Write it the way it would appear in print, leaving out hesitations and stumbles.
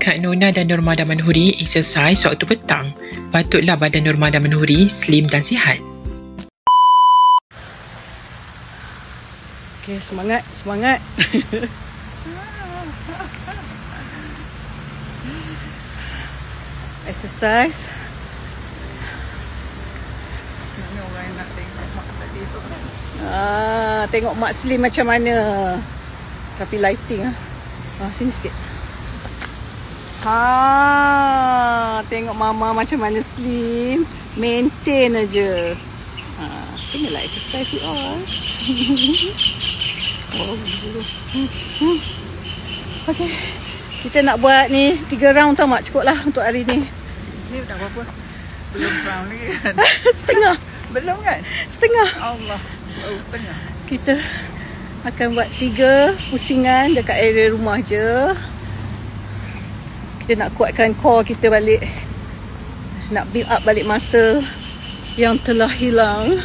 Kak Nona dan Norma Damanhuri exercise waktu petang. Patutlah badan Norma Damanhuri slim dan sihat. Okay, semangat, semangat. Exercise. Ni orang yang nak tengok mak tadi tu. Tengok mak slim macam mana. Tapi lighting sini sikit. Tengok mama macam mana slim. Maintain aja. Tengoklah exercise you all. Okay. Kita nak buat ni 3 round tau mak, cukup lah untuk hari ni. Ni dah berapa? Belum round lagi kan? Setengah. Belum kan? Setengah. Allah. Oh, setengah. Kita akan buat 3 pusingan dekat area rumah je. Kita nak kuatkan core kita balik. Nak build up balik masa yang telah hilang.